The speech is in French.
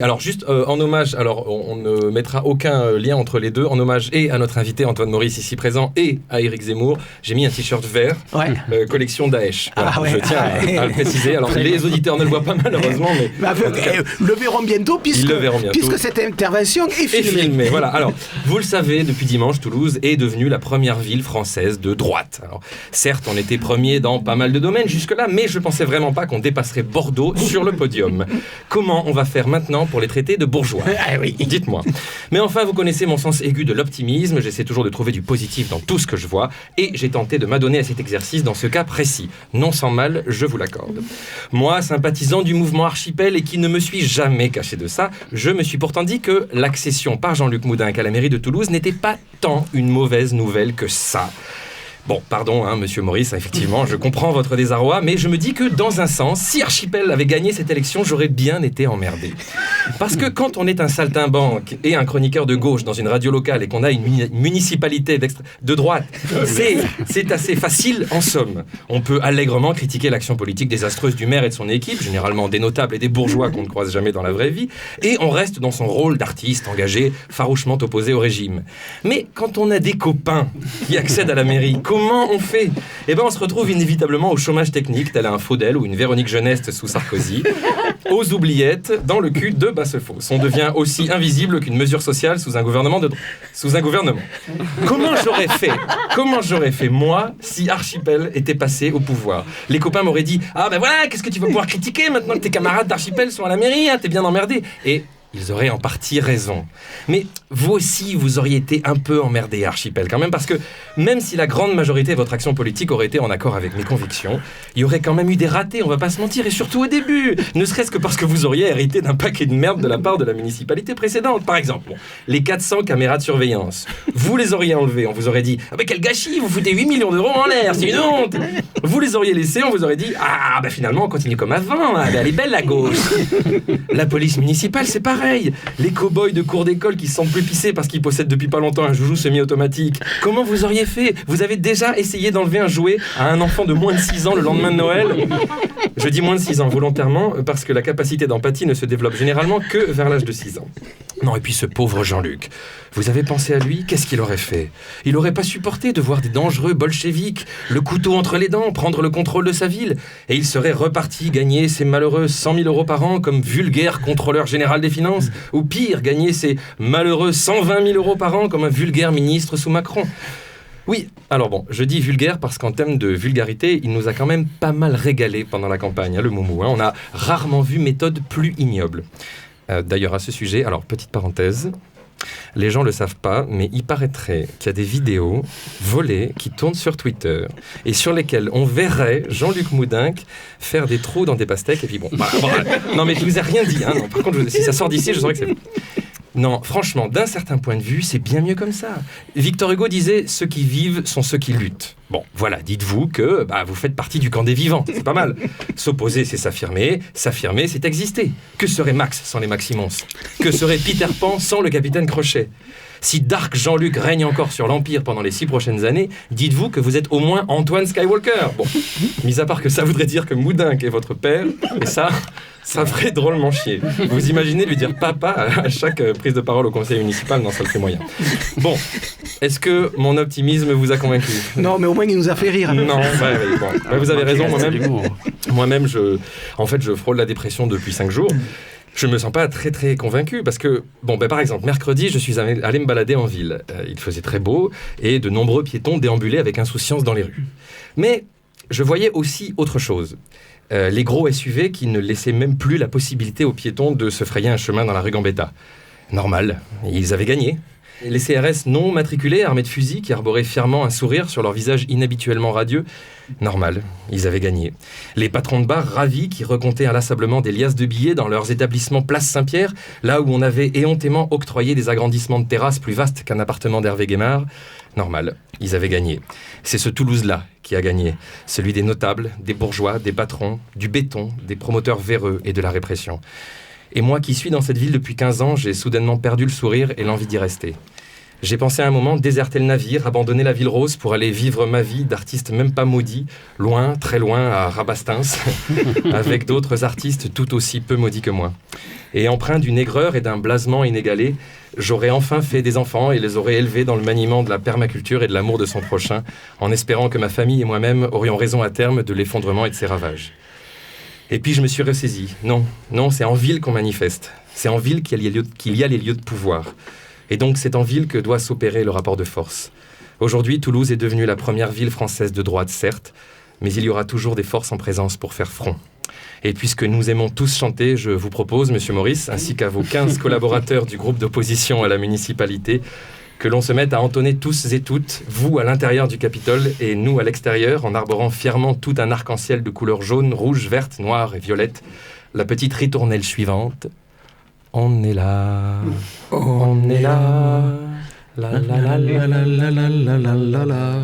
Alors juste en hommage, alors on ne mettra aucun lien entre les deux, en hommage et à notre invité Antoine Maurice ici présent et à Éric Zemmour, j'ai mis un t-shirt vert, collection Daesh. Voilà, je tiens à le préciser. Alors les auditeurs ne le voient pas malheureusement, mais le verront bientôt puisque cette intervention est filmée. Voilà. Alors vous le savez, depuis dimanche, Toulouse est devenue la première ville française de droite. Alors certes, on était premier dans pas mal de domaines jusque-là, mais je pensais vraiment pas qu'on dépasserait Bordeaux sur le podium. Comment on va faire maintenant pour les traités de bourgeois? Oui. Dites-moi. Mais enfin, vous connaissez mon sens aigu de l'optimisme, j'essaie toujours de trouver du positif dans tout ce que je vois, et j'ai tenté de m'adonner à cet exercice dans ce cas précis. Non sans mal, je vous l'accorde. Moi, sympathisant du mouvement Archipel et qui ne me suis jamais caché de ça, je me suis pourtant dit que l'accession par Jean-Luc Moudenc à la mairie de Toulouse n'était pas tant une mauvaise nouvelle que ça. Bon, pardon, monsieur Maurice, effectivement, je comprends votre désarroi, mais je me dis que, dans un sens, si Archipel avait gagné cette élection, j'aurais bien été emmerdé. Parce que quand on est un saltimbanque et un chroniqueur de gauche dans une radio locale et qu'on a une municipalité de droite, c'est assez facile, en somme. On peut allègrement critiquer l'action politique désastreuse du maire et de son équipe, généralement des notables et des bourgeois qu'on ne croise jamais dans la vraie vie, et on reste dans son rôle d'artiste engagé, farouchement opposé au régime. Mais quand on a des copains qui accèdent à la mairie, comment on fait? Eh bien, on se retrouve inévitablement au chômage technique, tel un Faudel ou une Véronique Jeunesse sous Sarkozy, aux oubliettes, dans le cul de Basse-Fosse. On devient aussi invisible qu'une mesure sociale sous un gouvernement. Comment j'aurais fait, moi, si Archipel était passé au pouvoir? Les copains m'auraient dit « Ah ben voilà, qu'est-ce que tu vas pouvoir critiquer maintenant que tes camarades d'Archipel sont à la mairie, t'es bien emmerdé ?» Et ils auraient en partie raison. Mais vous aussi, vous auriez été un peu emmerdé, Archipel, quand même, parce que même si la grande majorité de votre action politique aurait été en accord avec mes convictions, il y aurait quand même eu des ratés, on va pas se mentir, et surtout au début, ne serait-ce que parce que vous auriez hérité d'un paquet de merde de la part de la municipalité précédente. Par exemple, les 400 caméras de surveillance. Vous les auriez enlevées, on vous aurait dit « Ah ben quel gâchis, vous foutez 8 millions d'euros en l'air, c'est une honte !» Vous les auriez laissés, on vous aurait dit « Ah ben finalement, on continue comme avant, elle est belle la gauche !» La police municipale, c'est pareil. Les cow-boys de cours d'école qui se sentent plus pissés parce qu'ils possèdent depuis pas longtemps un joujou semi-automatique. Comment vous auriez fait? Vous avez déjà essayé d'enlever un jouet à un enfant de moins de 6 ans le lendemain de Noël? Je dis moins de 6 ans volontairement parce que la capacité d'empathie ne se développe généralement que vers l'âge de 6 ans. Non, et puis ce pauvre Jean-Luc, vous avez pensé à lui? Qu'est-ce qu'il aurait fait? Il aurait pas supporté de voir des dangereux bolcheviks, le couteau entre les dents, prendre le contrôle de sa ville, et il serait reparti gagner ses malheureux 100 000 euros par an comme vulgaire contrôleur général des finances, ou pire, gagner ses malheureux 120 000 euros par an comme un vulgaire ministre sous Macron. Oui, alors bon, je dis vulgaire parce qu'en termes de vulgarité, il nous a quand même pas mal régalé pendant la campagne, le Moumou. On a rarement vu méthode plus ignoble. D'ailleurs, à ce sujet, alors petite parenthèse, les gens le savent pas, mais il paraîtrait qu'il y a des vidéos volées qui tournent sur Twitter et sur lesquelles on verrait Jean-Luc Moudenc faire des trous dans des pastèques et puis bon. Non mais je vous ai rien dit, hein, non, par contre, si ça sort d'ici, je saurais que c'est... Non, franchement, d'un certain point de vue, c'est bien mieux comme ça. Victor Hugo disait « Ceux qui vivent sont ceux qui luttent ». Bon, voilà, dites-vous que vous faites partie du camp des vivants, c'est pas mal. S'opposer, c'est s'affirmer, c'est exister. Que serait Max sans les Maximons? Que serait Peter Pan sans le capitaine Crochet? Si Dark Jean-Luc règne encore sur l'Empire pendant les 6 prochaines années, dites-vous que vous êtes au moins Antoine Skywalker. Bon, mis à part que ça voudrait dire que Moudenc est votre père, et ça ferait drôlement chier. Vous imaginez lui dire papa à chaque prise de parole au conseil municipal? Non, ça le fait moyen. Bon, est-ce que mon optimisme vous a convaincu? Non, mais au moins il nous a fait rire. Non, vous avez raison, moi-même, je frôle la dépression depuis 5 jours. Je me sens pas très très convaincu parce que, par exemple, mercredi, je suis allé me balader en ville. Il faisait très beau et de nombreux piétons déambulaient avec insouciance dans les rues. Mais je voyais aussi autre chose. Les gros SUV qui ne laissaient même plus la possibilité aux piétons de se frayer un chemin dans la rue Gambetta. Normal, ils avaient gagné. Les CRS non matriculés, armés de fusils, qui arboraient fièrement un sourire sur leur visage inhabituellement radieux. Normal, ils avaient gagné. Les patrons de bar ravis qui recomptaient inlassablement des liasses de billets dans leurs établissements Place Saint-Pierre, là où on avait éhontément octroyé des agrandissements de terrasses plus vastes qu'un appartement d'Hervé Guémard. Normal, ils avaient gagné. C'est ce Toulouse-là qui a gagné. Celui des notables, des bourgeois, des patrons, du béton, des promoteurs véreux et de la répression. Et moi qui suis dans cette ville depuis 15 ans, j'ai soudainement perdu le sourire et l'envie d'y rester. J'ai pensé à un moment déserter le navire, abandonner la ville rose pour aller vivre ma vie d'artiste même pas maudit, loin, très loin, à Rabastins, avec d'autres artistes tout aussi peu maudits que moi. Et empreint d'une aigreur et d'un blasement inégalé, j'aurais enfin fait des enfants et les aurais élevés dans le maniement de la permaculture et de l'amour de son prochain, en espérant que ma famille et moi-même aurions raison à terme de l'effondrement et de ses ravages. Et puis je me suis ressaisi. Non, c'est en ville qu'on manifeste. C'est en ville qu'il y a les lieux de pouvoir. Et donc c'est en ville que doit s'opérer le rapport de force. Aujourd'hui, Toulouse est devenue la première ville française de droite, certes, mais il y aura toujours des forces en présence pour faire front. Et puisque nous aimons tous chanter, je vous propose, Monsieur Maurice, ainsi qu'à vos 15 collaborateurs du groupe d'opposition à la municipalité, que l'on se mette à entonner tous et toutes, vous à l'intérieur du Capitole et nous à l'extérieur, en arborant fièrement tout un arc-en-ciel de couleurs jaune, rouge, verte, noire et violette, la petite ritournelle suivante. On est là, on est là, la la la la la la la la la la.